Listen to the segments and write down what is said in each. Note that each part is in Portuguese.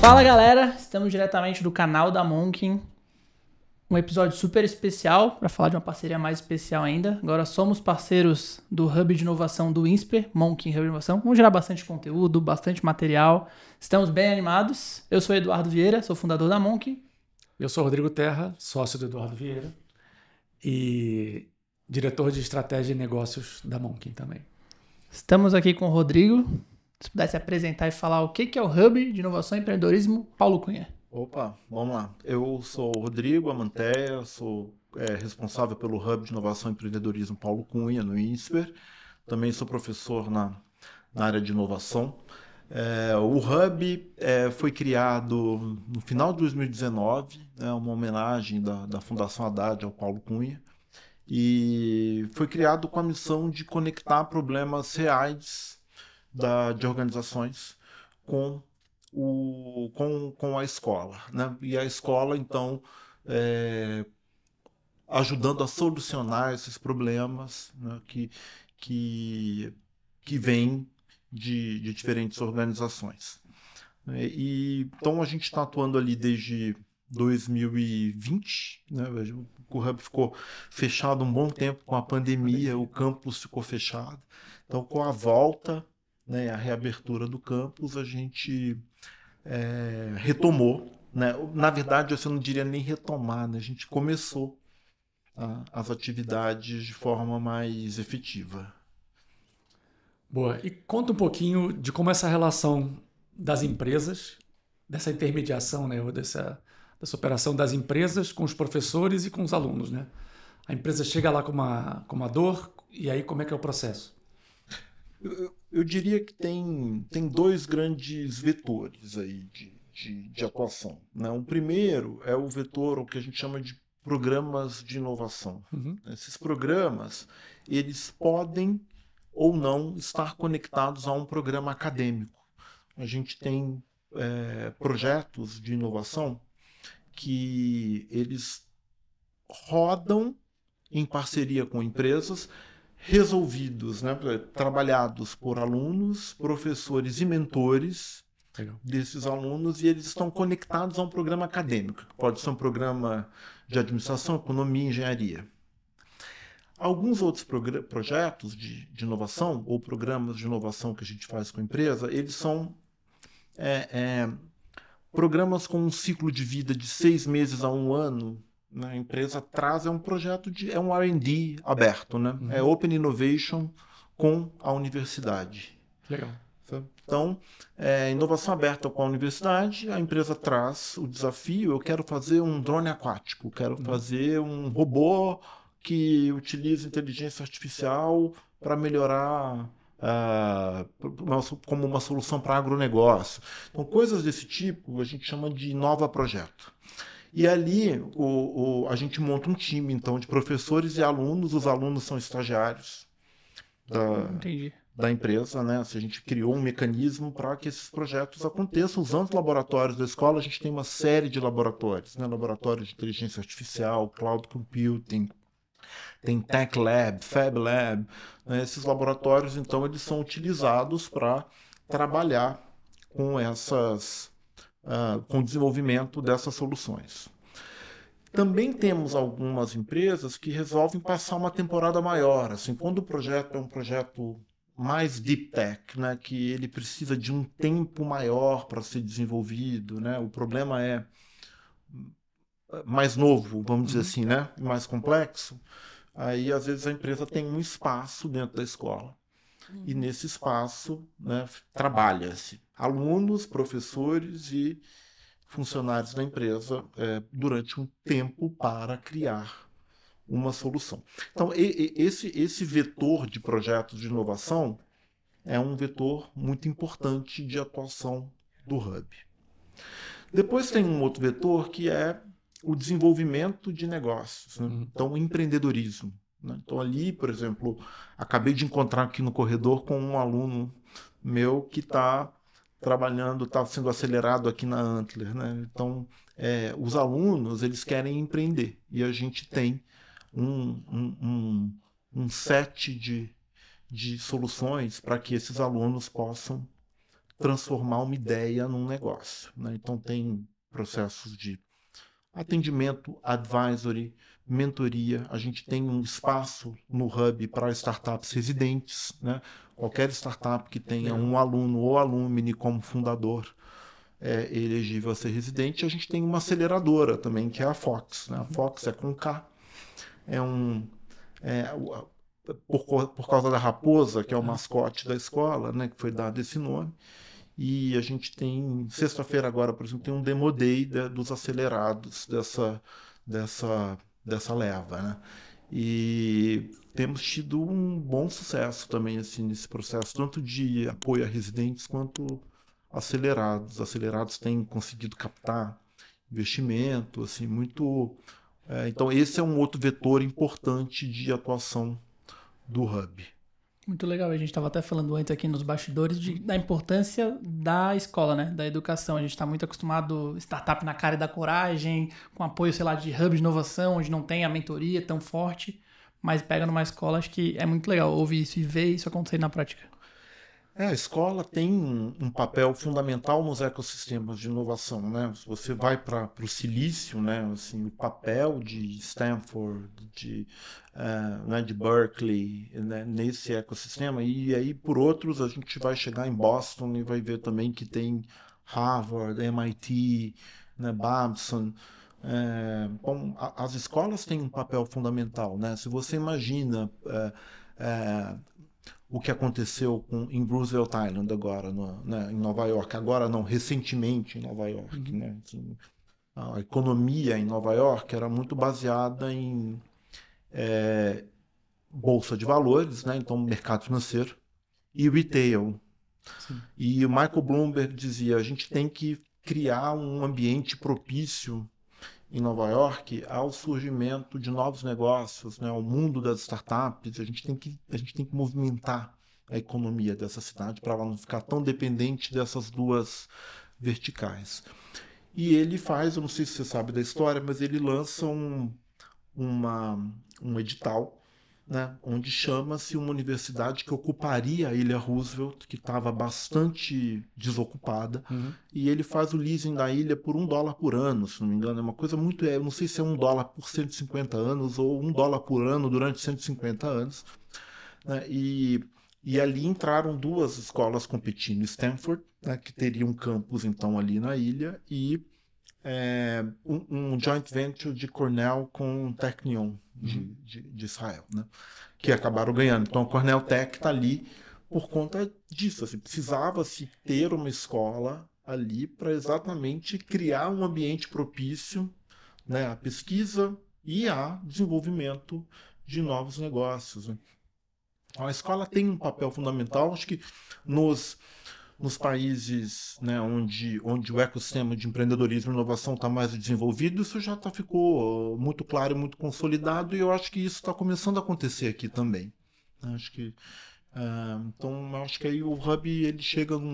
Fala galera, estamos diretamente do canal da Monkin, um episódio super especial para falar de uma parceria mais especial ainda. Agora somos parceiros do Hub de Inovação do INSPER, Monkin Hub de Inovação. Vamos gerar bastante conteúdo, bastante material. Estamos bem animados. Eu sou Eduardo Vieira, sou fundador da Monkin. Eu sou Rodrigo Terra, sócio do Eduardo Vieira e diretor de estratégia e negócios da Monkin também. Estamos aqui com o Rodrigo. Se pudesse apresentar e falar o que é o Hub de Inovação e Empreendedorismo, Paulo Cunha. Opa, vamos lá. Eu sou o Rodrigo Amantea, sou responsável pelo Hub de Inovação e Empreendedorismo Paulo Cunha, no INSPER. Também sou professor na área de inovação. O Hub foi criado no final de 2019, uma homenagem da Fundação Haddad ao Paulo Cunha, e foi criado com a missão de conectar problemas reais de organizações com a escola, né? E a escola, então, ajudando a solucionar esses problemas, né, que vêm de diferentes organizações. Então, a gente está atuando ali desde 2020, né? O Hub ficou fechado um bom tempo com a pandemia, o campus ficou fechado. Então, com a volta, né, a reabertura do campus, a gente retomou, né? Na verdade, eu não diria nem retomar, né? A gente começou as atividades de forma mais efetiva. Boa. E conta um pouquinho de como essa relação das empresas, dessa intermediação, né, ou dessa operação das empresas com os professores e com os alunos, né? A empresa chega lá com uma dor, e aí como é que é o processo? Eu diria que tem dois grandes vetores aí de atuação, né? O primeiro é o vetor, o que a gente chama de programas de inovação. Uhum. Esses programas, eles podem ou não estar conectados a um programa acadêmico. A gente tem projetos de inovação que eles rodam em parceria com empresas, resolvidos, né, trabalhados por alunos, professores e mentores desses alunos, e eles estão conectados a um programa acadêmico, que pode ser um programa de administração, economia, engenharia. Alguns outros projetos de inovação, ou programas de inovação que a gente faz com a empresa, eles são programas com um ciclo de vida de 6 meses a 1 ano. A empresa traz, um projeto é um R&D aberto, né? Uhum. É Open Innovation com a universidade. Legal. Então, inovação aberta com a universidade, a empresa traz o desafio: eu quero fazer um drone aquático, quero fazer um robô que utiliza inteligência artificial para melhorar como uma solução para agronegócio. Então, coisas desse tipo a gente chama de Nova Projeto. E ali a gente monta um time, então, de professores e alunos. Os alunos são estagiários da empresa, né? A gente criou um mecanismo para que esses projetos aconteçam usando os laboratórios da escola. A gente tem uma série de laboratórios, né? Laboratórios de inteligência artificial, cloud computing, tem Tech Lab, Fab Lab. Né? Esses laboratórios, então, eles são utilizados para trabalhar com com o desenvolvimento dessas soluções. Também temos algumas empresas que resolvem passar uma temporada maior, assim, quando o projeto é um projeto mais deep tech, né, que ele precisa de um tempo maior para ser desenvolvido, né, o problema é mais novo, vamos dizer assim, né, mais complexo. Aí, às vezes, a empresa tem um espaço dentro da escola. E nesse espaço, né, trabalha-se alunos, professores e funcionários da empresa durante um tempo para criar uma solução. Então, esse vetor de projetos de inovação é um vetor muito importante de atuação do Hub. Depois tem um outro vetor que é o desenvolvimento de negócios, né? Então, o empreendedorismo. Então, ali, por exemplo, acabei de encontrar aqui no corredor com um aluno meu que está trabalhando, está sendo acelerado aqui na Antler, né? Então, os alunos, eles querem empreender, e a gente tem um set de soluções para que esses alunos possam transformar uma ideia num negócio, né? Então tem processos de atendimento, advisory, mentoria. A gente tem um espaço no Hub para startups residentes, né? Qualquer startup que tenha um aluno ou alumni como fundador é elegível a ser residente. A gente tem uma aceleradora também, que é a Fox, né? A Fox é com K, por causa da raposa, que é o mascote da escola, né? Que foi dado esse nome. E a gente tem, sexta-feira agora, por exemplo, tem um Demo Day dos acelerados dessa leva, né? E temos tido um bom sucesso também assim, nesse processo, tanto de apoio a residentes quanto acelerados. Acelerados têm conseguido captar investimento, assim, muito... então esse é um outro vetor importante de atuação do Hub. Muito legal. A gente estava até falando antes aqui nos bastidores da importância da escola, né? Da educação. A gente está muito acostumado startup na cara e da coragem, com apoio, sei lá, de hub de inovação, onde não tem a mentoria tão forte, mas pega numa escola, acho que é muito legal ouvir isso e ver isso acontecer na prática. A escola tem um papel fundamental nos ecossistemas de inovação, né? Se você vai para o Silício, né? Assim, o papel de Stanford, né? De Berkeley, né? Nesse ecossistema, e aí por outros a gente vai chegar em Boston e vai ver também que tem Harvard, MIT, né? Babson. Bom, as escolas têm um papel fundamental, né? Se você imagina o que aconteceu em Roosevelt Island agora, né, em Nova York. Agora não, recentemente em Nova York. Né? Assim, a economia em Nova York era muito baseada em bolsa de valores, né? Então mercado financeiro, e retail. Sim. E o Michael Bloomberg dizia, a gente tem que criar um ambiente propício em Nova York ao surgimento de novos negócios, né, ao mundo das startups. A gente tem que movimentar a economia dessa cidade para ela não ficar tão dependente dessas duas verticais. E ele faz, eu não sei se você sabe da história, mas ele lança um edital, né, onde chama-se uma universidade que ocuparia a Ilha Roosevelt, que estava bastante desocupada, e ele faz o leasing da ilha por $1 por ano, se não me engano. É uma coisa muito... eu não sei se é $1 por 150 anos ou $1 por ano durante 150 anos. Né, e ali entraram duas escolas competindo, Stanford, né, que teria um campus então ali na ilha, e um joint venture de Cornell com Technion de Israel, né? Que acabaram ganhando. Então a Cornell Tech está ali por conta disso. Assim, precisava-se ter uma escola ali para exatamente criar um ambiente propício, né, à pesquisa e a desenvolvimento de novos negócios. Né? A escola tem um papel fundamental, acho que nos países, né, onde o ecossistema de empreendedorismo e inovação está mais desenvolvido, isso já ficou muito claro e muito consolidado, e eu acho que isso está começando a acontecer aqui também. Acho que, então, acho que aí o Hub ele chega num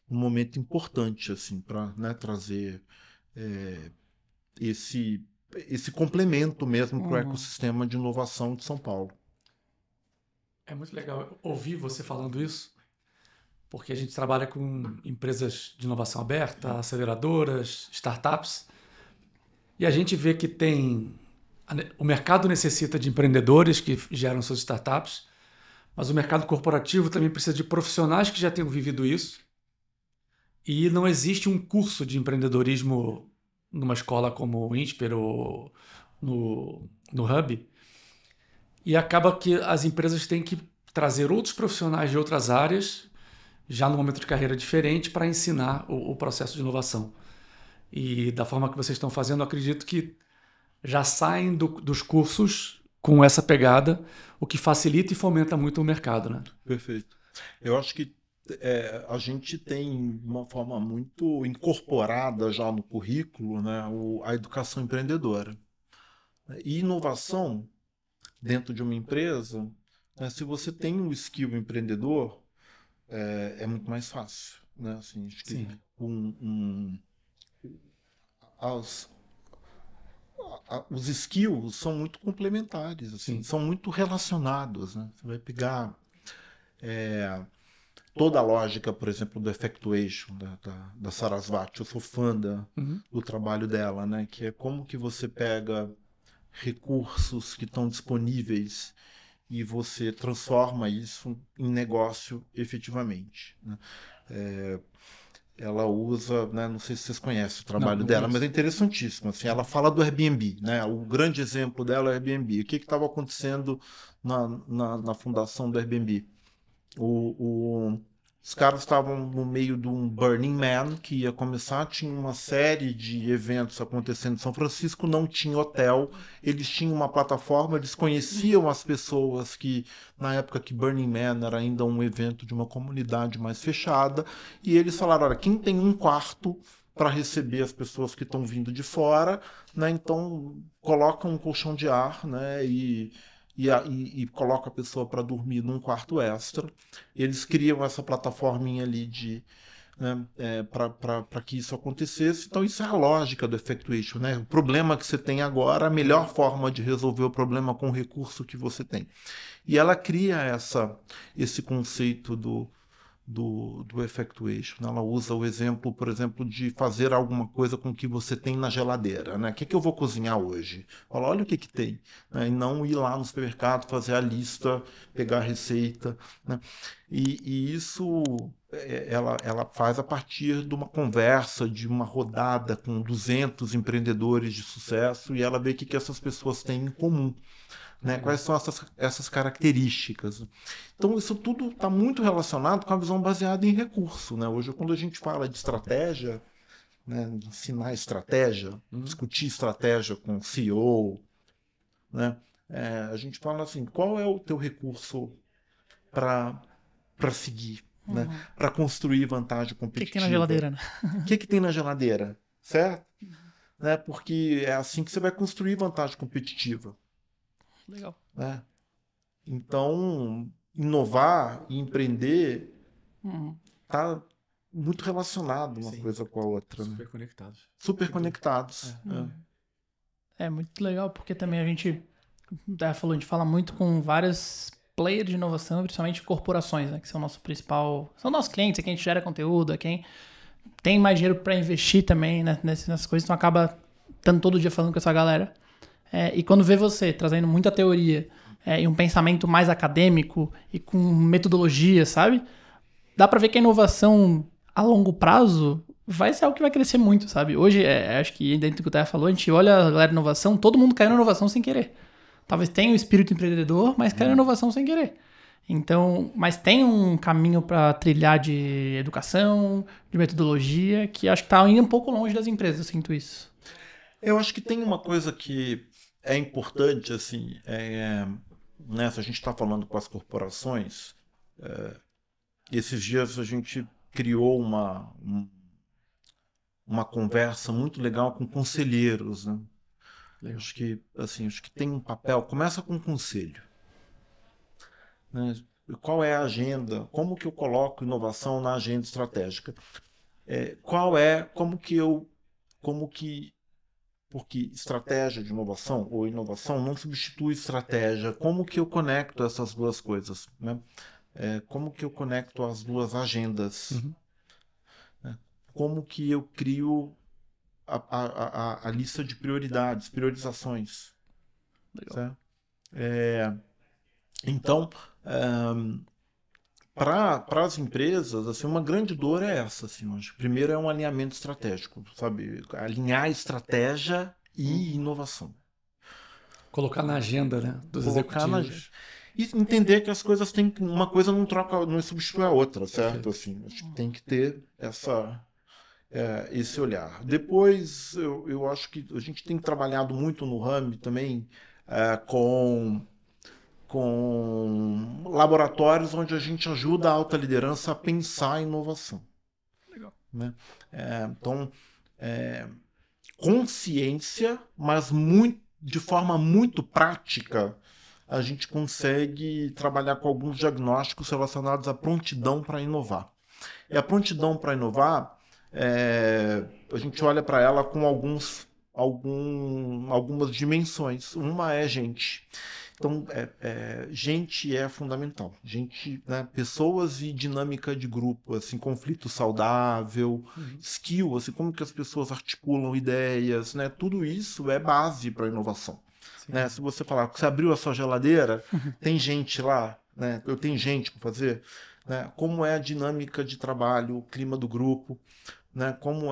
momento importante assim, para, né, trazer esse complemento mesmo para o ecossistema de inovação de São Paulo. É muito legal ouvir você falando isso, porque a gente trabalha com empresas de inovação aberta, aceleradoras, startups, e a gente vê que o mercado necessita de empreendedores que geram suas startups, mas o mercado corporativo também precisa de profissionais que já tenham vivido isso, e não existe um curso de empreendedorismo numa escola como o INSPER ou no Hub, e acaba que as empresas têm que trazer outros profissionais de outras áreas, já no momento de carreira diferente, para ensinar o processo de inovação. E da forma que vocês estão fazendo, eu acredito que já saem dos cursos com essa pegada, o que facilita e fomenta muito o mercado, né? Perfeito. Eu acho que a gente tem de uma forma muito incorporada já no currículo, né, a educação empreendedora. E inovação dentro de uma empresa, né, se você tem um skill empreendedor, é muito mais fácil. Né? Assim, acho que os skills são muito complementares, assim, são muito relacionados. Né? Você vai pegar toda a lógica, por exemplo, do Effectuation, da Sarasvati. Eu sou fã do trabalho dela, né? Que é como que você pega recursos que estão disponíveis e você transforma isso em negócio efetivamente, né? Ela usa, né, não sei se vocês conhecem o trabalho dela, mas é interessantíssimo. Assim, ela fala do Airbnb, né? O grande exemplo dela é o Airbnb. O que estava acontecendo na fundação do Airbnb? Os caras estavam no meio de um Burning Man que ia começar, tinha uma série de eventos acontecendo em São Francisco, não tinha hotel, eles tinham uma plataforma, eles conheciam as pessoas que, na época que Burning Man era ainda um evento de uma comunidade mais fechada, e eles falaram, olha, quem tem um quarto para receber as pessoas que estão vindo de fora, né, então coloca um colchão de ar, né, e coloca a pessoa para dormir num quarto extra. Eles criam essa plataforminha ali né, para que isso acontecesse. Então isso é a lógica do Effectuation, né? O problema que você tem agora, a melhor forma de resolver o problema com o recurso que você tem. E ela cria esse conceito do Effectuation. Ela usa o exemplo, por exemplo, de fazer alguma coisa com o que você tem na geladeira, né? O que eu vou cozinhar hoje? Fala, olha o que tem, né? E não ir lá no supermercado, fazer a lista, pegar a receita, né? E isso ela faz a partir de uma conversa, de uma rodada com 200 empreendedores de sucesso, e ela vê o que essas pessoas têm em comum. Né? Quais são essas características? Então, isso tudo está muito relacionado com a visão baseada em recurso. Né? Hoje, quando a gente fala de estratégia, né, ensinar estratégia, discutir estratégia com o CEO, né, a gente fala assim, qual é o teu recurso para seguir, né, para construir vantagem competitiva? O que tem na geladeira? Né? O que tem na geladeira? Certo? Né? Porque é assim que você vai construir vantagem competitiva. Legal. Né? Então, inovar e empreender está muito relacionado uma coisa com a outra. Super né? conectados. Super conectados. É muito legal, porque também a gente fala muito com vários players de inovação, principalmente corporações, né, que são nossos clientes, é quem a gente gera conteúdo, é quem tem mais dinheiro para investir também, né, nessas coisas, então acaba estando todo dia falando com essa galera. E quando vê você trazendo muita teoria e um pensamento mais acadêmico e com metodologia, sabe? Dá pra ver que a inovação a longo prazo vai ser algo que vai crescer muito, sabe? Hoje, acho que dentro do que o Taya falou, a gente olha a galera de inovação, todo mundo caiu na inovação sem querer. Talvez tenha o espírito empreendedor, mas caiu na inovação sem querer. Então, mas tem um caminho para trilhar de educação, de metodologia, que acho que tá indo um pouco longe das empresas, eu sinto isso. Eu acho que tem uma coisa que é importante, assim, né, se a gente está falando com as corporações, esses dias a gente criou uma conversa muito legal com conselheiros, né? Acho que tem um papel, começa com um conselho. Né? Qual é a agenda? Como que eu coloco inovação na agenda estratégica? Porque estratégia de inovação ou inovação não substitui estratégia. Como que eu conecto essas duas coisas? Né? Como que eu conecto as duas agendas? Né? Como que eu crio a lista de prioridades, priorizações? Legal. Então, para as empresas, assim, uma grande dor é essa, assim, hoje. Primeiro é um alinhamento estratégico, sabe? Alinhar estratégia e inovação. Colocar na agenda, né, dos executivos. E entender que as coisas têm, uma coisa não substitui a outra, certo? Assim, acho que tem que ter esse olhar. Depois, eu acho que a gente tem trabalhado muito no RAM também com laboratórios onde a gente ajuda a alta liderança a pensar em inovação. Legal. Né? Então, consciência, mas de forma muito prática, a gente consegue trabalhar com alguns diagnósticos relacionados à prontidão para inovar. E a prontidão para inovar, a gente olha para ela com algumas dimensões. Uma é gente. Então, gente é fundamental. Gente, né, pessoas e dinâmica de grupo, assim, conflito saudável, skill, assim, como que as pessoas articulam ideias, né? Tudo isso é base para a inovação. Né? Se você falar que você abriu a sua geladeira, tem gente lá, né? Eu tenho gente para fazer, né? Como é a dinâmica de trabalho, o clima do grupo, né? Como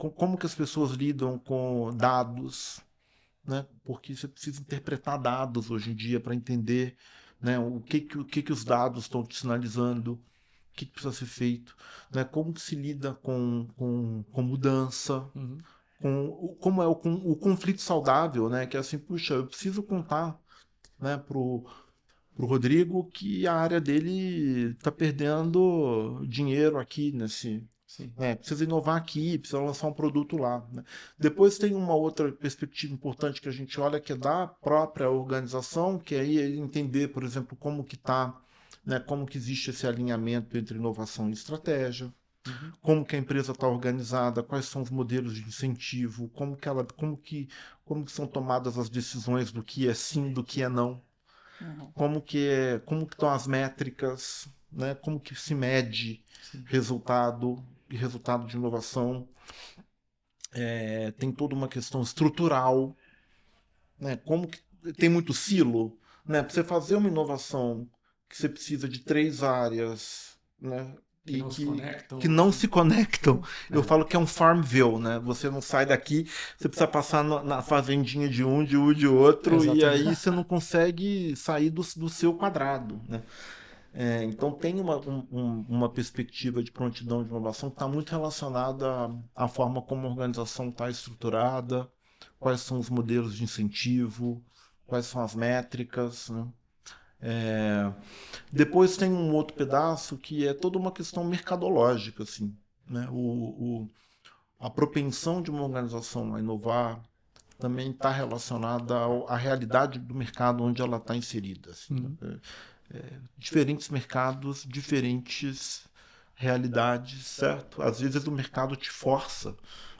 como que as pessoas lidam com dados, né? Porque você precisa interpretar dados hoje em dia para entender, né? O que os dados estão te sinalizando, o que precisa ser feito, né? Como que se lida com mudança, como é o conflito saudável, né? Que é assim, puxa, eu preciso contar, né, pro Rodrigo que a área dele está perdendo dinheiro aqui nesse. Precisa inovar aqui, precisa lançar um produto lá. Né? Depois tem uma outra perspectiva importante que a gente olha, que é da própria organização, que aí é entender, por exemplo, como que está, né, como que existe esse alinhamento entre inovação e estratégia, como que a empresa está organizada, quais são os modelos de incentivo, como que são tomadas as decisões do que é sim, do que é não. Como que estão as métricas, né? Como que se mede resultado de inovação. Tem toda uma questão estrutural, né? Como que tem muito silo, né? Para você fazer uma inovação que você precisa de 3 áreas, né? Que não se conectam. Eu falo que é um Farmville, né? Você não sai daqui, você precisa passar na fazendinha de um de outro, e aí você não consegue sair do seu quadrado, né? Então tem uma perspectiva de prontidão de inovação que está muito relacionada à forma como a organização está estruturada, quais são os modelos de incentivo, quais são as métricas, né? Depois tem um outro pedaço que é toda uma questão mercadológica, assim, né? A propensão de uma organização a inovar também está relacionada à realidade do mercado onde ela está inserida. Assim, diferentes mercados, diferentes realidades, certo? Às vezes o mercado te força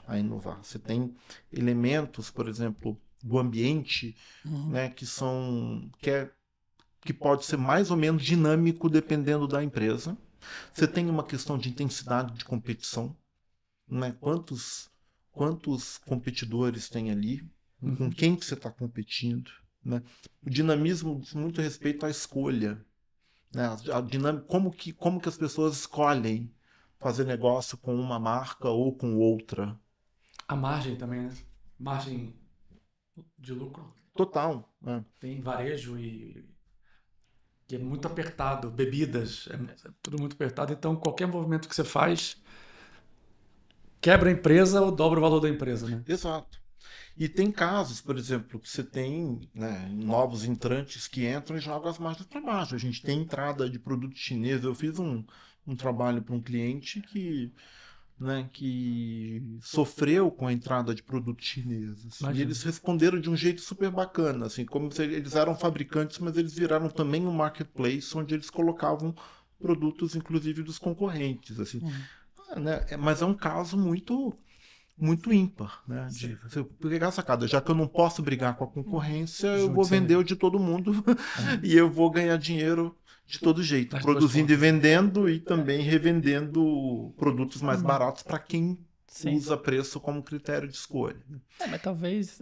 a inovar. Você tem elementos, por exemplo, do ambiente, né, que pode ser mais ou menos dinâmico dependendo da empresa. Você tem uma questão de intensidade de competição, né? Quantos competidores tem ali, com quem que você está competindo, né? O dinamismo diz muito respeito à escolha, né? A dinâmica, como que as pessoas escolhem fazer negócio com uma marca ou com outra. A margem também, né? Margem de lucro. Total. Né? Tem varejo que é muito apertado, bebidas, é tudo muito apertado. Então, qualquer movimento que você faz quebra a empresa ou dobra o valor da empresa, né? Exato. E tem casos, por exemplo, que você tem, né, novos entrantes que entram e jogam as margens para baixo. A gente tem entrada de produto chinês. Eu fiz um trabalho para um cliente que sofreu com a entrada de produtos chineses. E eles responderam de um jeito super bacana, assim, como se eles eram fabricantes, mas eles viraram também um marketplace onde eles colocavam produtos, inclusive, dos concorrentes. Assim. Né? Mas é um caso muito ímpar, né? De você pegar a sacada, já que eu não posso brigar com a concorrência, eu vou vender o de todo mundo e eu vou ganhar dinheiro de todo jeito, produzindo e vendendo e também revendendo produtos mais baratos para quem usa preço como critério de escolha. Mas talvez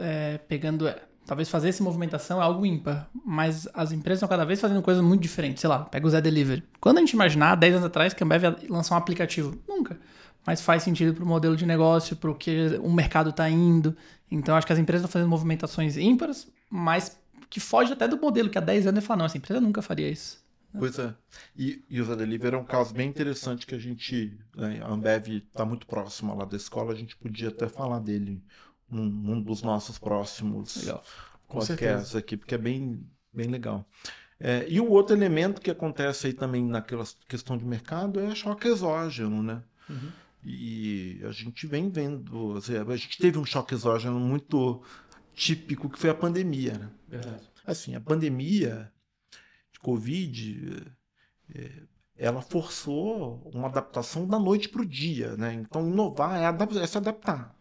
talvez fazer essa movimentação é algo ímpar, mas as empresas estão cada vez fazendo coisas muito diferentes. Sei lá, pega o Zé Delivery. Quando a gente imaginar, 10 anos atrás, que a Ambev ia lançar um aplicativo? Nunca. Mas faz sentido para o modelo de negócio, para o que o mercado está indo. Então, acho que as empresas estão fazendo movimentações ímpares, mas que foge até do modelo, que há 10 anos ele fala, não, essa empresa nunca faria isso. Pois é. E o Zé Delivery é um caso bem interessante que a gente, né, a Ambev está muito próxima lá da escola, a gente podia até falar dele num dos nossos próximos podcasts aqui, porque é bem, bem legal. E o outro elemento que acontece aí também naquela questão de mercado é choque exógeno, né? E a gente vem vendo, a gente teve um choque exógeno muito típico, que foi a pandemia, né? Verdade. Assim, a pandemia de Covid, ela forçou uma adaptação da noite para o dia, né? Então, inovar é se adaptar.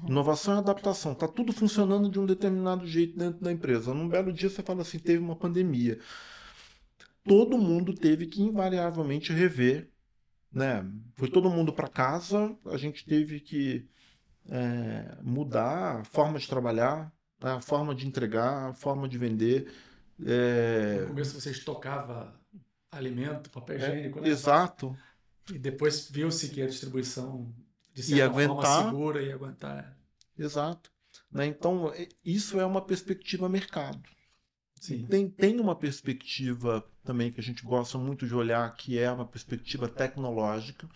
Inovação é adaptação. Está tudo funcionando de um determinado jeito dentro da empresa. Num belo dia você fala assim, teve uma pandemia. Todo mundo teve que invariavelmente rever, né? Foi todo mundo para casa, a gente teve que mudar a forma de trabalhar, né? A forma de entregar, a forma de vender. No começo você estocava alimento, papel higiênico, né? Exato. E depois viu-se que a distribuição, de E certa forma, aguentar. segura e aguentar. Exato. Né? Então, isso é uma perspectiva mercado. Sim. Tem uma perspectiva também que a gente gosta muito de olhar, que é uma perspectiva tecnológica,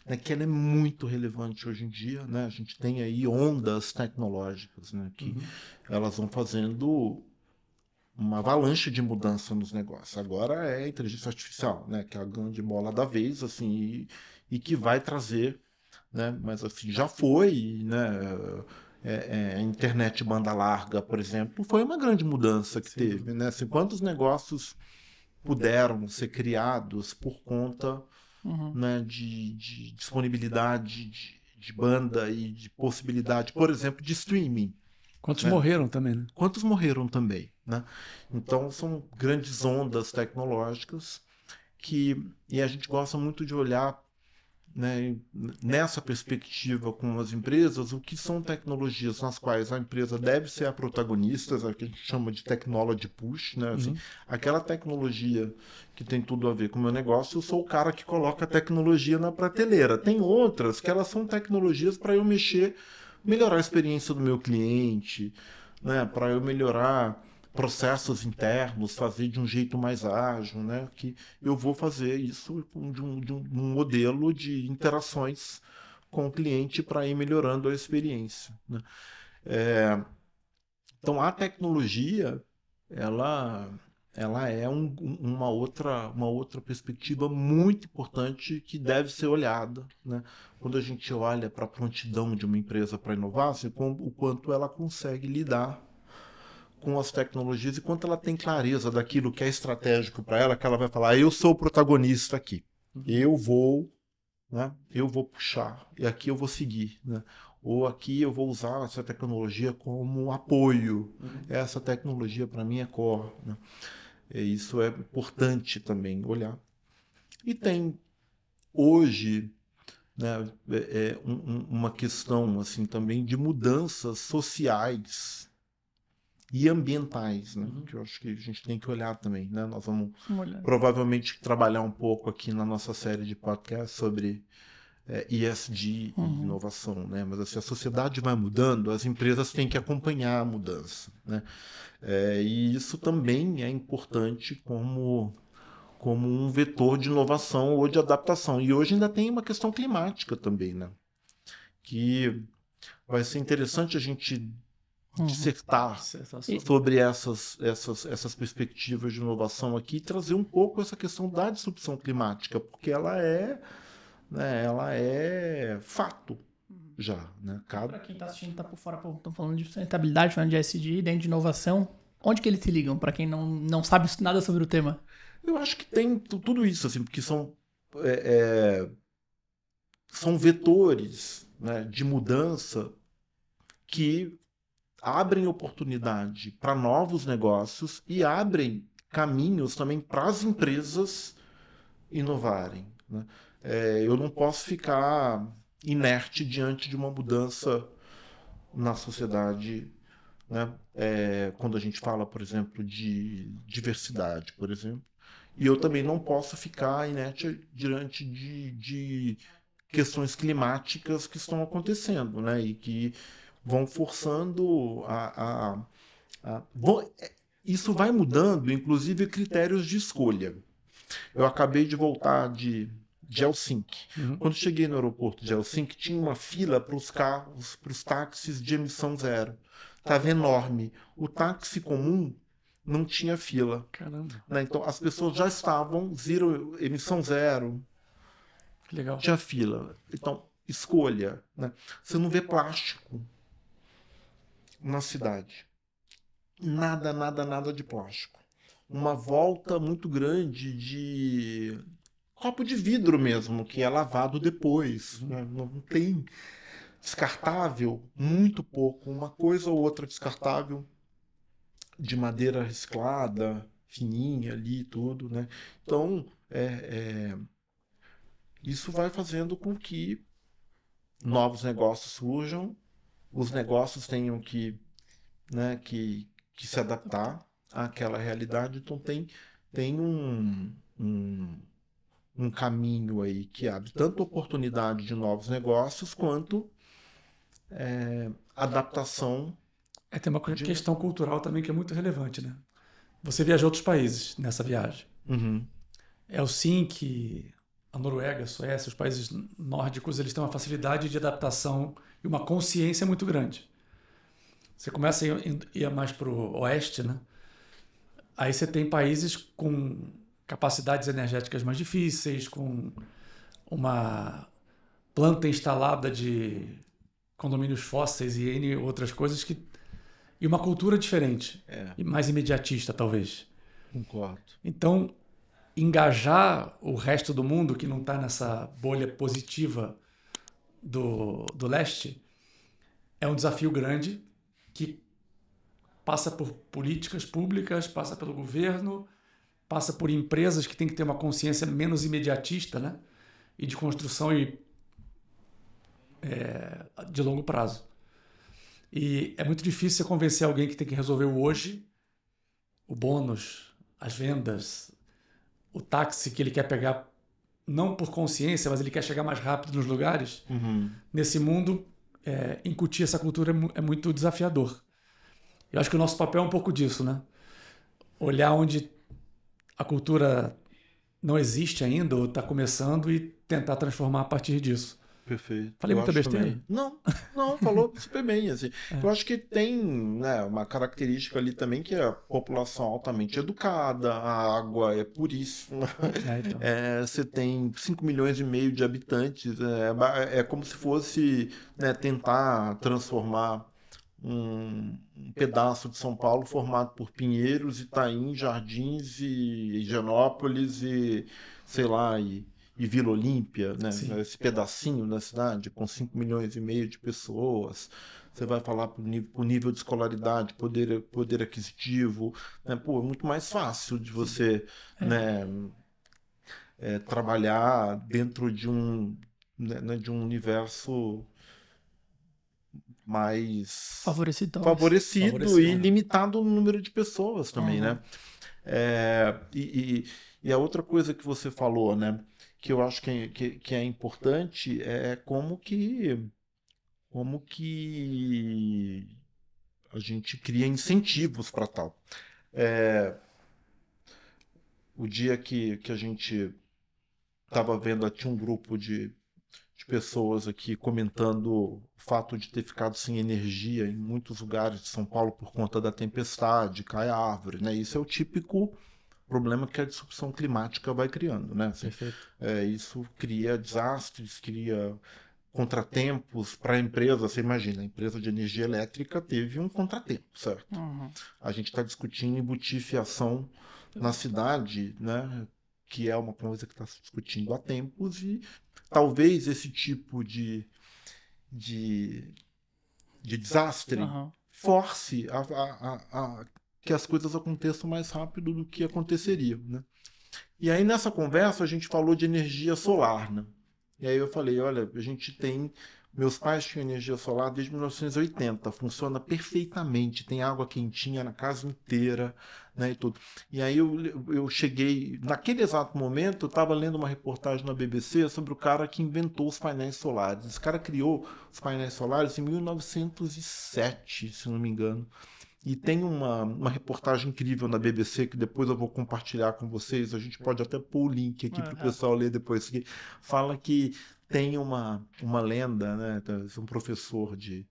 né, que ela é muito relevante hoje em dia. Né? A gente tem aí ondas tecnológicas, né, que elas vão fazendo uma avalanche de mudança nos negócios. Agora é a inteligência artificial, né, que é a grande bola da vez, assim, e que vai trazer, né, mas assim, já foi, né, a internet banda larga, por exemplo, foi uma grande mudança que teve, né, assim, quantos negócios puderam ser criados por conta, né, de disponibilidade de banda e de possibilidade, por exemplo, de streaming. Quantos morreram também, né? Quantos morreram também, né? Então são grandes ondas tecnológicas e a gente gosta muito de olhar, né, nessa perspectiva com as empresas, o que são tecnologias nas quais a empresa deve ser a protagonista, o que a gente chama de technology push, né? Assim, aquela tecnologia que tem tudo a ver com o meu negócio, eu sou o cara que coloca a tecnologia na prateleira. Tem outras que elas são tecnologias para eu melhorar a experiência do meu cliente, né? Para eu melhorar processos internos, fazer de um jeito mais ágil, né? Que eu vou fazer isso de um modelo de interações com o cliente para ir melhorando a experiência, né? Então a tecnologia, ela é uma outra perspectiva muito importante que deve ser olhada, né? Quando a gente olha para a prontidão de uma empresa para inovar, assim, o quanto ela consegue lidar com as tecnologias e quanto ela tem clareza daquilo que é estratégico para ela, que ela vai falar, eu sou o protagonista aqui, eu vou puxar, e aqui eu vou seguir, né? Ou aqui eu vou usar essa tecnologia como apoio, essa tecnologia para mim é core, né? E isso é importante também olhar. E tem hoje, né, uma questão assim também de mudanças sociais e ambientais, né? Que eu acho que a gente tem que olhar também, né? Nós vamos provavelmente trabalhar um pouco aqui na nossa série de podcast sobre ESG e inovação, né? Mas assim, a sociedade vai mudando, as empresas têm que acompanhar a mudança, né? E isso também é importante como um vetor de inovação ou de adaptação. E hoje ainda tem uma questão climática também, né? Que vai ser interessante a gente dissertar sobre essas perspectivas de inovação aqui e trazer um pouco essa questão da disrupção climática, porque ela é fato já, né? Para quem está assistindo, está por fora, estão falando de sustentabilidade, falando de ESG, dentro de inovação, onde que eles se ligam, para quem não sabe nada sobre o tema? Eu acho que tem tudo isso, assim, porque são vetores, né, de mudança que abrem oportunidade para novos negócios e abrem caminhos também para as empresas inovarem, né? Eu não posso ficar inerte diante de uma mudança na sociedade, né? Quando a gente fala, por exemplo, de diversidade, por exemplo, e eu também não posso ficar inerte diante de questões climáticas que estão acontecendo, né? E que vão forçando isso vai mudando, inclusive, critérios de escolha. Eu acabei de voltar de Helsinki. Quando cheguei no aeroporto de Helsinki, tinha uma fila para os carros, para os táxis de emissão zero. Estava enorme. O táxi comum não tinha fila. Caramba. Né? Então, as pessoas já estavam emissão zero. Que legal. Tinha fila. Então, escolha. Né? Você não vê plástico na cidade. Nada, nada, nada de plástico. Uma volta muito grande de copo de vidro mesmo, que é lavado depois. Né? Não tem. Descartável, muito pouco, uma coisa ou outra descartável, de madeira reciclada, fininha ali e tudo, né? Então, isso vai fazendo com que novos negócios surjam, os negócios tenham que, né, que se adaptar àquela realidade. Então, tem um caminho aí que abre tanto oportunidade de novos negócios quanto adaptação. Tem uma questão cultural também que é muito relevante, né? Você viajou a outros países nessa viagem. Uhum. Helsinki, a Noruega, a Suécia, os países nórdicos, eles têm uma facilidade de adaptação e uma consciência muito grande. Você começa a ir mais para o oeste, né? Aí você tem países com capacidades energéticas mais difíceis, com uma planta instalada de condomínios fósseis e N outras coisas e uma cultura diferente, e mais imediatista, talvez. Concordo. Então, engajar o resto do mundo que não está nessa bolha positiva do leste é um desafio grande que passa por políticas públicas, passa pelo governo, passa por empresas que têm que ter uma consciência menos imediatista, né? E de construção de longo prazo. E é muito difícil você convencer alguém que tem que resolver o hoje, o bônus, as vendas, o táxi que ele quer pegar, não por consciência, mas ele quer chegar mais rápido nos lugares. Uhum. Nesse mundo, incutir essa cultura é muito desafiador. Eu acho que o nosso papel é um pouco disso, né? Olhar onde a cultura não existe ainda ou está começando e tentar transformar a partir disso. Perfeito. Falei muita besteira? Também. Não, falou super bem, assim. Eu acho que tem, né, uma característica ali também que é a população altamente educada, a água é puríssima. Então. Você tem 5,5 milhões de habitantes. É como se fosse, né, tentar transformar um pedaço de São Paulo formado por Pinheiros, Itaim, Jardins e Higienópolis e, sei lá, e Vila Olímpia, né? Sim. Esse pedacinho da cidade com 5,5 milhões de pessoas. Você vai falar para o nível de escolaridade, poder aquisitivo, né? Pô, é muito mais fácil de você, né, trabalhar dentro de né, de um universo mais Favorecido. e limitado no número de pessoas também, né? E a outra coisa que você falou, né, que eu acho que é importante é como que a gente cria incentivos para tal. O dia que a gente estava vendo, tinha um grupo de pessoas aqui comentando o fato de ter ficado sem energia em muitos lugares de São Paulo por conta da tempestade, cai a árvore, né? Isso é o típico problema que a disrupção climática vai criando, né? Assim, isso cria desastres, cria contratempos para a empresa. Você imagina, a empresa de energia elétrica teve um contratempo, certo? Uhum. A gente está discutindo embutir fiação na cidade, né? Que é uma coisa que está se discutindo há tempos, e talvez esse tipo de desastre force que as coisas aconteçam mais rápido do que aconteceriam, né? E aí nessa conversa a gente falou de energia solar, né? E aí eu falei, olha, meus pais tinham energia solar desde 1980, funciona perfeitamente, tem água quentinha na casa inteira, né, e tudo. E aí eu cheguei, naquele exato momento, eu estava lendo uma reportagem na BBC sobre o cara que inventou os painéis solares. Esse cara criou os painéis solares em 1907, se não me engano. E tem uma reportagem incrível na BBC que depois eu vou compartilhar com vocês. A gente pode até pôr o link aqui para o pessoal ler depois. Que fala que tem uma lenda, né? Um professor de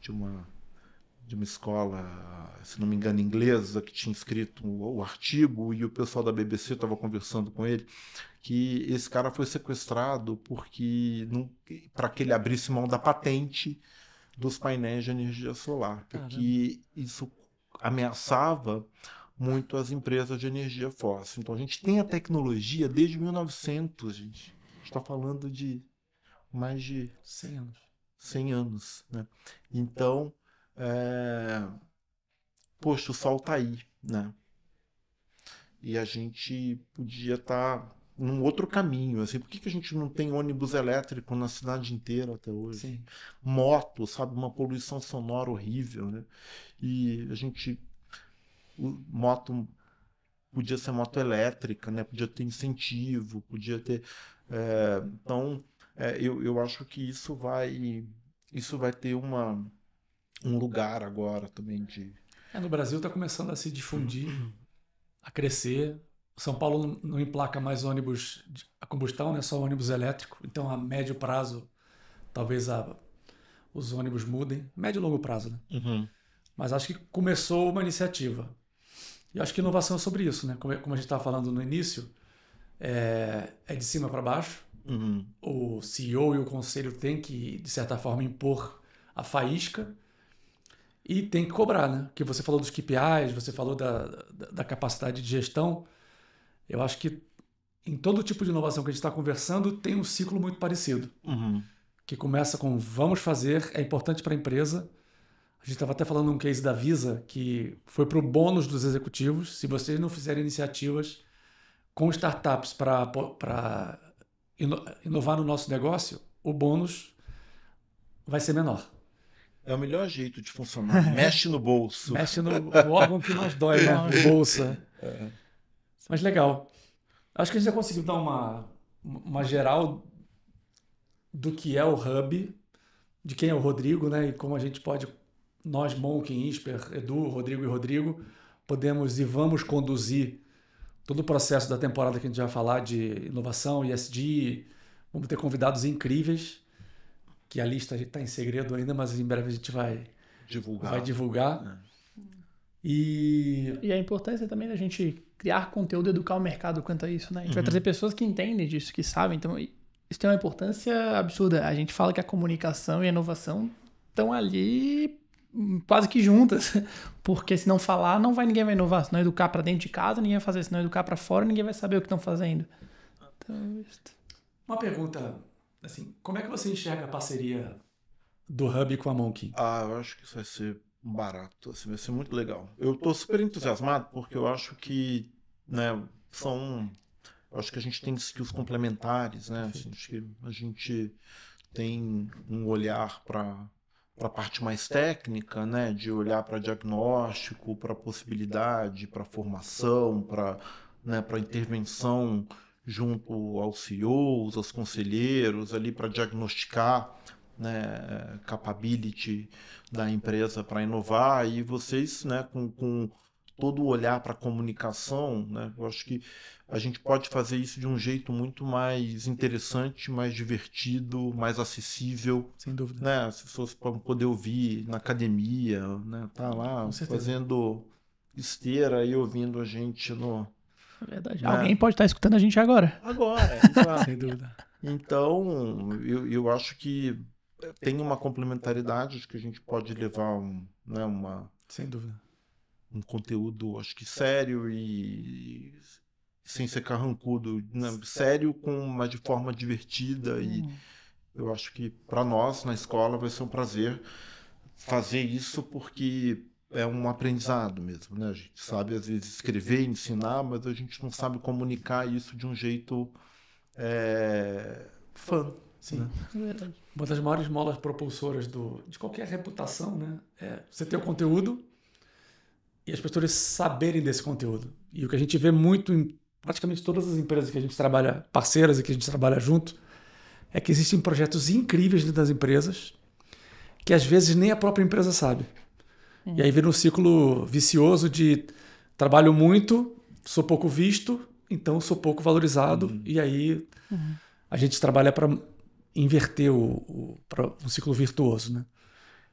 uma escola, se não me engano, inglesa, que tinha escrito o artigo, e o pessoal da BBC estava conversando com ele, que esse cara foi sequestrado para que ele abrisse mão da patente dos painéis de energia solar, porque isso ameaçava muito as empresas de energia fóssil. Então a gente tem a tecnologia desde 1900, gente. A gente está falando de mais de 100 anos. 100 anos, né? Então, poxa, o sol tá aí, né? E a gente podia estar num outro caminho, assim. Por que a gente não tem ônibus elétrico na cidade inteira até hoje? Sim. Moto, sabe? Uma poluição sonora horrível, né? E a gente... moto podia ser moto elétrica, né? Podia ter incentivo, podia ter... então, eu acho que isso vai ter um lugar agora também de... No Brasil está começando a se difundir, a crescer. São Paulo não emplaca mais ônibus a combustão, né? Só ônibus elétrico. Então, a médio prazo, talvez os ônibus mudem. Médio e longo prazo, né? Uhum. Mas acho que começou uma iniciativa. E acho que inovação é sobre isso, né? Como a gente estava falando no início, é de cima para baixo. Uhum. O CEO e o conselho têm que, de certa forma, impor a faísca e tem que cobrar, né? Porque você falou dos KPIs, você falou da capacidade de gestão. Eu acho que em todo tipo de inovação que a gente está conversando tem um ciclo muito parecido. Uhum. Que começa com vamos fazer, é importante para a empresa. A gente estava até falando um case da Visa que foi para o bônus dos executivos. Se vocês não fizerem iniciativas com startups para inovar no nosso negócio, o bônus vai ser menor. É o melhor jeito de funcionar. Mexe no bolso. Mexe no órgão que mais dói, né? No bolsa. Mas legal. Acho que a gente já conseguiu dar uma geral do que é o Hub, de quem é o Rodrigo, né? E como a gente pode, nós, Monk, Insper, Edu, Rodrigo e Rodrigo, podemos e vamos conduzir todo o processo da temporada que a gente vai falar de inovação, ESG. Vamos ter convidados incríveis, que a lista está em segredo ainda, mas em breve a gente vai divulgar. E a importância também da gente criar conteúdo e educar o mercado quanto a isso, né? A gente vai trazer pessoas que entendem disso, que sabem. Então, isso tem uma importância absurda. A gente fala que a comunicação e a inovação estão ali quase que juntas, porque se não falar, ninguém vai inovar. Se não educar para dentro de casa, ninguém vai fazer. Se não educar para fora, ninguém vai saber o que estão fazendo. Então, uma pergunta, assim, como é que você enxerga a parceria do Hub com a Monk? Eu acho que isso vai ser barato, assim, vai ser muito legal. Eu estou super entusiasmado porque eu acho que, né, eu acho que a gente tem skills complementares, né? Assim, acho que a gente tem um olhar para a parte mais técnica, né? De olhar para diagnóstico, para possibilidade, para formação, para intervenção junto aos CEOs, aos conselheiros, ali para diagnosticar, né, capability da empresa para inovar, e vocês, né, com todo o olhar para a comunicação, né, eu acho que a gente pode fazer isso de um jeito muito mais interessante, mais divertido, mais acessível. Sem dúvida. Né, as pessoas podem poder ouvir na academia, né, tá lá fazendo esteira e ouvindo a gente no... É verdade. Né? Alguém pode estar escutando a gente agora. Exato. Sem dúvida. Então, eu acho que tem uma complementaridade, acho que a gente pode levar sem dúvida, um conteúdo, acho que sério e sem ser carrancudo, né? Sério, mas de forma divertida. E eu acho que para nós na escola vai ser um prazer fazer isso, porque é um aprendizado mesmo, né? A gente sabe às vezes escrever, ensinar, mas a gente não sabe comunicar isso de um jeito fã. Sim. Né? Uma das maiores molas propulsoras de qualquer reputação, né? É você ter o conteúdo e as pessoas saberem desse conteúdo. E o que a gente vê muito em praticamente todas as empresas que a gente trabalha, parceiras e que a gente trabalha junto, é que existem projetos incríveis dentro das empresas que às vezes nem a própria empresa sabe. E aí vira um ciclo vicioso de trabalho muito, sou pouco visto, então sou pouco valorizado. E aí a gente trabalha para inverter um ciclo virtuoso, né?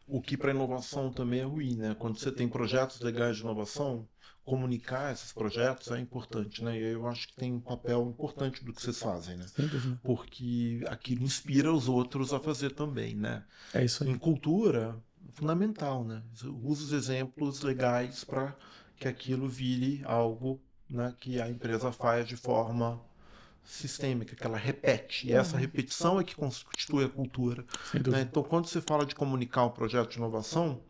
O que para a inovação também é ruim, né? Quando você tem projetos legais de inovação, comunicar esses projetos é importante, né? E eu acho que tem um papel importante do que vocês fazem, né? Porque aquilo inspira os outros a fazer também, né? É isso aí. Em cultura, fundamental, né? Usa os exemplos legais para que aquilo vire algo, né, que a empresa faz de forma sistêmica, que ela repete. E essa repetição é que constitui a cultura. Né? Então, quando você fala de comunicar um projeto de inovação,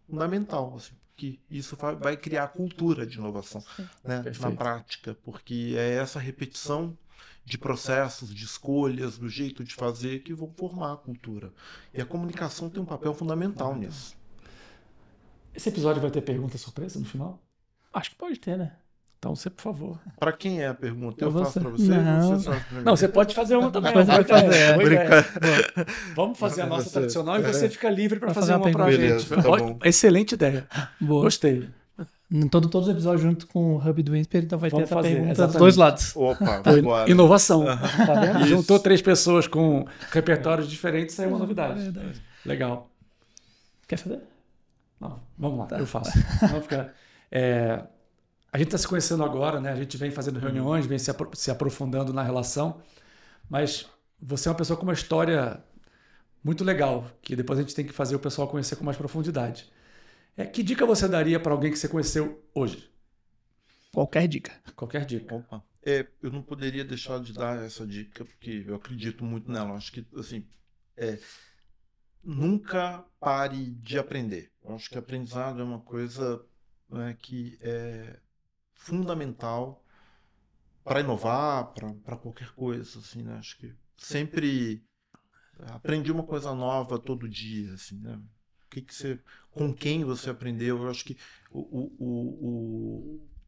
fundamental, assim, porque isso vai criar a cultura de inovação, né? Na prática, porque é essa repetição de processos, de escolhas, do jeito de fazer que vão formar a cultura. E a comunicação tem um papel fundamental nisso. Esse episódio vai ter pergunta surpresa no final? Acho que pode ter, né? Então, você, por favor. Para quem é a pergunta? Eu Pra faço você. para você? Não. Você faz pra mim? Não, você pode fazer uma também. Depois Boa você vai ideia, fazer, boa ideia. Brincadeira. Vamos fazer a nossa Você- tradicional e você fica livre para Pra fazer fazer uma uma pra pergunta. gente. Beleza, tá bom. Excelente ideia. Boa. Gostei. Todos os episódios junto com o Hub do INSPER, então vai Vamos ter essa fazer, pergunta dos exatamente. dois lados. Opa, Foi agora. inovação. Tá vendo? Isso. Juntou 3 pessoas com repertórios diferentes, saiu uma novidade. Verdade. Legal. Quer fazer? Não, vamos lá, Tá. eu faço. Não fica, a gente está se conhecendo agora, né? A gente vem fazendo reuniões, vem se aprofundando na relação, mas você é uma pessoa com uma história muito legal, que depois a gente tem que fazer o pessoal conhecer com mais profundidade. Que dica você daria para alguém que você conheceu hoje? Qualquer dica. Qualquer dica. Opa. Eu não poderia deixar de dar essa dica, porque eu acredito muito nela. Eu acho que, assim, nunca pare de aprender. Eu acho que aprendizado é uma coisa, né, que é fundamental para inovar, para qualquer coisa, assim, né? Acho que sempre aprendi uma coisa nova todo dia, assim, né? Com quem você aprendeu? Eu acho que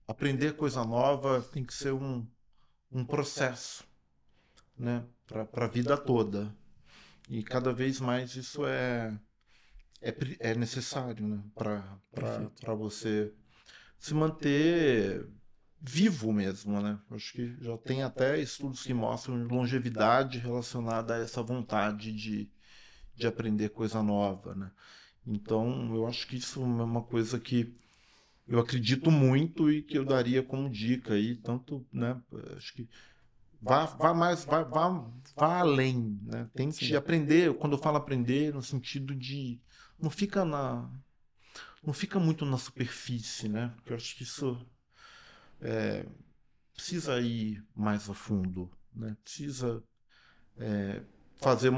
aprender coisa nova tem que ser um processo, né? Para a vida toda. E cada vez mais isso é necessário, né? Para você se manter vivo mesmo, né? Acho que já tem até estudos que mostram longevidade relacionada a essa vontade de aprender coisa nova, né? Então, eu acho que isso é uma coisa que eu acredito muito e que eu daria como dica aí, tanto, né? Acho que vá além, né? Tente aprender. Quando eu falo aprender, no sentido de não fica muito na superfície, né? Porque eu acho que isso precisa ir mais a fundo, né? Precisa fazer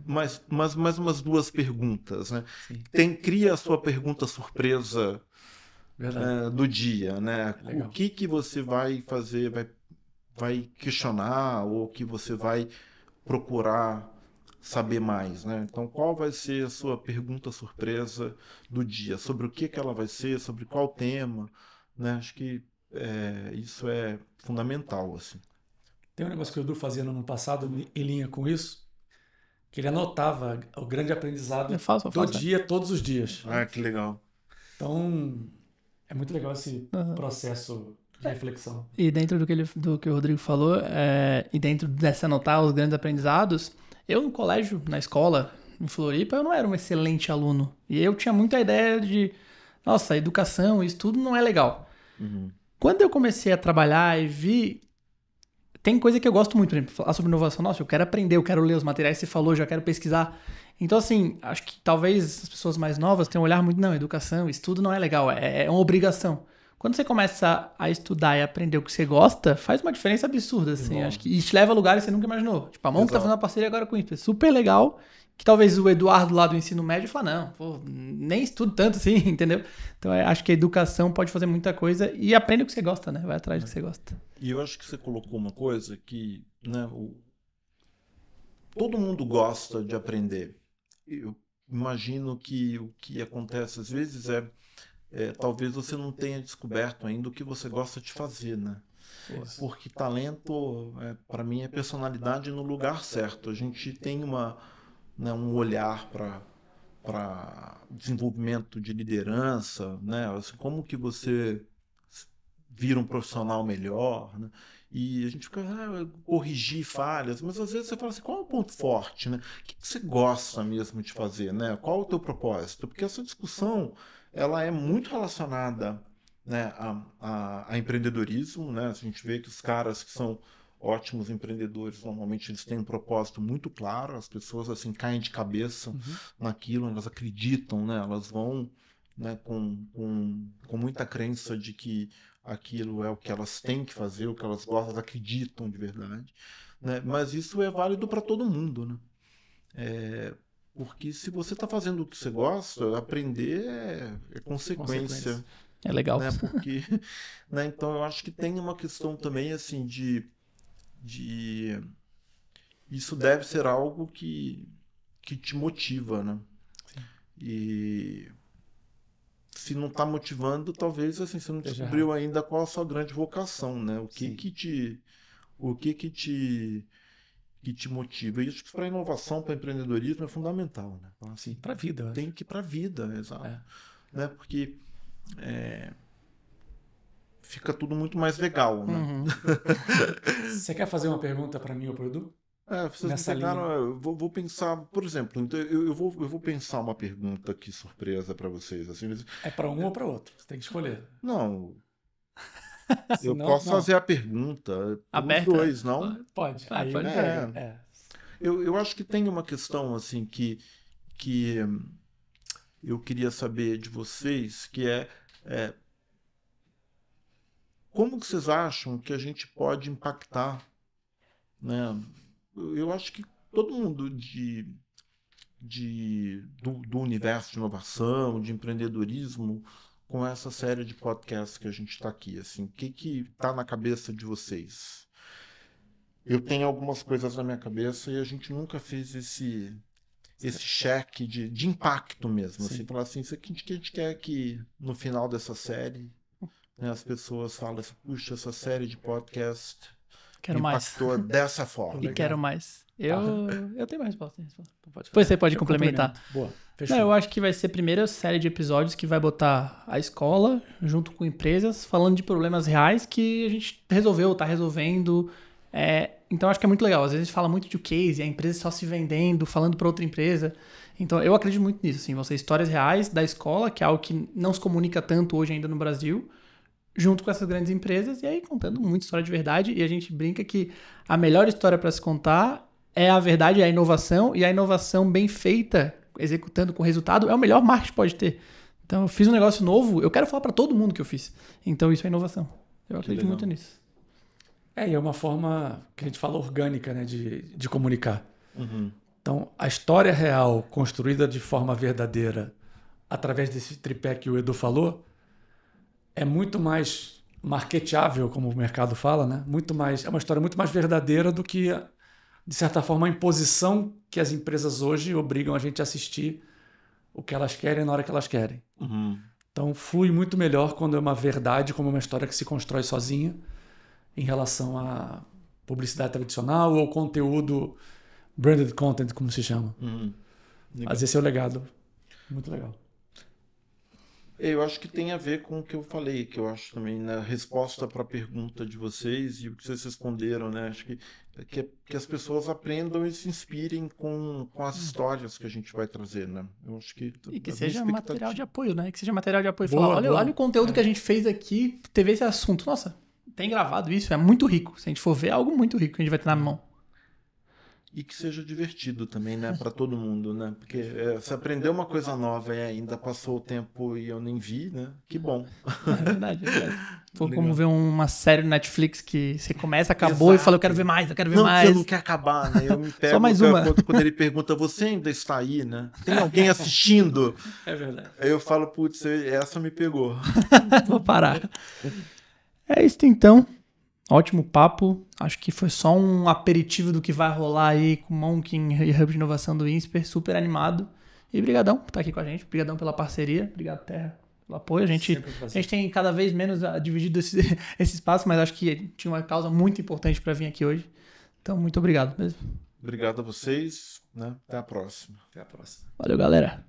mais umas 2 perguntas, né? Cria a sua pergunta surpresa do dia, né? Legal. O que você vai fazer, vai questionar ou que você vai procurar saber mais, né? Então, qual vai ser a sua pergunta surpresa do dia? Sobre o que ela vai ser? Sobre qual tema? Né? Acho que isso é fundamental, assim. Tem um negócio que o Edu fazia no ano passado, em linha com isso, que ele anotava o grande aprendizado Eu faço, dia, todos os dias. Ah, que legal. Então, é muito legal esse processo de reflexão. E dentro do que o Rodrigo falou, e dentro dessa anotar os grandes aprendizados, eu no colégio, na escola, em Floripa, eu não era um excelente aluno. E eu tinha muita ideia de, nossa, educação, isso tudo não é legal. Uhum. Quando eu comecei a trabalhar e vi... Tem coisa que eu gosto muito, por exemplo, falar sobre inovação. Nossa, eu quero aprender, eu quero ler os materiais que você falou, já quero pesquisar. Então, assim, acho que talvez as pessoas mais novas tenham um olhar muito, não, educação, estudo não é legal, é uma obrigação. Quando você começa a estudar e aprender o que você gosta, faz uma diferença absurda, assim. Acho que, e te leva a lugares que você nunca imaginou. Tipo, a Monk tá fazendo uma parceria agora com o INSPER, super legal, que talvez o Eduardo lá do ensino médio fala, não, pô, nem estudo tanto assim, entendeu? Então, acho que a educação pode fazer muita coisa e aprende o que você gosta, né? Vai atrás do que você gosta. E eu acho que você colocou uma coisa que, né, todo mundo gosta de aprender. Eu imagino que o que acontece às vezes talvez você não tenha descoberto ainda o que você gosta de fazer, né? Porque talento, para mim, é personalidade no lugar certo. A gente tem um olhar para desenvolvimento de liderança, né? Assim, como que você vira um profissional melhor, né? E a gente fica corrigir falhas, mas às vezes você fala assim, qual é o ponto forte, né? O que você gosta mesmo de fazer, né? Qual é o teu propósito? Porque essa discussão, ela é muito relacionada, né, a empreendedorismo, né? A gente vê que os caras que são ótimos empreendedores, normalmente eles têm um propósito muito claro, as pessoas assim caem de cabeça naquilo, elas acreditam, né? Elas vão, né, com muita crença de que aquilo é o que elas têm que fazer, o que elas gostam, elas acreditam de verdade, né? Mas isso é válido para todo mundo, né? Porque se você está fazendo o que você gosta, aprender é consequência. É legal. Né? Porque, né? Então eu acho que tem uma questão também assim de isso deve ser algo que te motiva, né? Sim. E se não está motivando, talvez assim, você não descobriu ainda qual a sua grande vocação, né? O que te motiva. E acho que para inovação, para empreendedorismo é fundamental, né? Então, assim, para a vida. Tem que ir para a vida, exato. Né? Porque fica tudo muito mais legal, né? Uhum. Você quer fazer uma pergunta para mim ou para o Edu? Vocês me pegaram, eu vou pensar, por exemplo, então eu vou pensar uma pergunta aqui surpresa para vocês. Assim, é para um ou para outro? Você tem que escolher. Não. Eu posso fazer a pergunta aberta. Os dois, não? Pode. Aí pode. Eu acho que tem uma questão assim que eu queria saber de vocês, que é como que vocês acham que a gente pode impactar, né? Eu acho que todo mundo do universo de inovação, de empreendedorismo, com essa série de podcasts que a gente está aqui, assim, o que está na cabeça de vocês? Eu tenho algumas coisas na minha cabeça e a gente nunca fez esse cheque de impacto mesmo, assim, falar assim, isso aqui a gente quer que no final dessa série, né, as pessoas falem assim, puxa, essa série de podcast impactou dessa forma. E quero mais. Eu tenho uma resposta. Depois você pode complementar. Boa. Fechou. Não, eu acho que vai ser a primeira série de episódios que vai botar a escola junto com empresas, falando de problemas reais que a gente resolveu, tá resolvendo. Então acho que é muito legal. Às vezes a gente fala muito de case, a empresa só se vendendo, falando para outra empresa. Então eu acredito muito nisso. Assim, vão ser histórias reais da escola, que é algo que não se comunica tanto hoje ainda no Brasil, junto com essas grandes empresas, e aí contando muita história de verdade. E a gente brinca que a melhor história para se contar é a verdade, é a inovação, e a inovação bem feita, executando com resultado, é o melhor marketing que pode ter. Então eu fiz um negócio novo, eu quero falar para todo mundo que eu fiz. Então isso é inovação. Eu acredito muito nisso. E é uma forma que a gente fala orgânica, né, de comunicar. Uhum. Então, a história real construída de forma verdadeira através desse tripé que o Edu falou é muito mais marketeável, como o mercado fala, né? É uma história muito mais verdadeira do que, de certa forma, a imposição que as empresas hoje obrigam a gente a assistir o que elas querem na hora que elas querem. Uhum. Então, flui muito melhor quando é uma verdade, como uma história que se constrói sozinha, em relação à publicidade tradicional ou conteúdo branded content, como se chama. Mas esse é o legado. Muito legal. Eu acho que tem a ver com o que eu falei, que eu acho também na resposta para a pergunta de vocês e o que vocês responderam, né? Acho que as pessoas aprendam e se inspirem com as histórias que a gente vai trazer, né? Eu acho que e que seja material de apoio, né? Que seja material de apoio. Boa, Falar, olha o conteúdo que a gente fez aqui, teve esse assunto. Nossa, tem gravado isso, é muito rico. Se a gente for ver, é algo muito rico que a gente vai ter na mão. E que seja divertido também, né? Para todo mundo, né? Porque se aprender uma coisa nova e ainda passou o tempo e eu nem vi, né? Que bom. É verdade. Foi como ver uma série no Netflix que você começa, acabou. Exato. E fala, eu quero ver mais. Não, você não quer acabar, né? Eu me pego. Só mais uma. Quando ele pergunta, você ainda está aí, né? Tem alguém assistindo? É verdade. Aí eu falo, putz, essa me pegou. Vou parar. É isso então. Ótimo papo. Acho que foi só um aperitivo do que vai rolar aí com o Monkin e Hub de Inovação do INSPER. Super animado. E brigadão por estar aqui com a gente. Brigadão pela parceria. Obrigado, Terra, pelo apoio. A gente tem cada vez menos dividido esse espaço, mas acho que tinha uma causa muito importante para vir aqui hoje. Então, muito obrigado mesmo. Obrigado a vocês. Né? Até a próxima. Valeu, galera.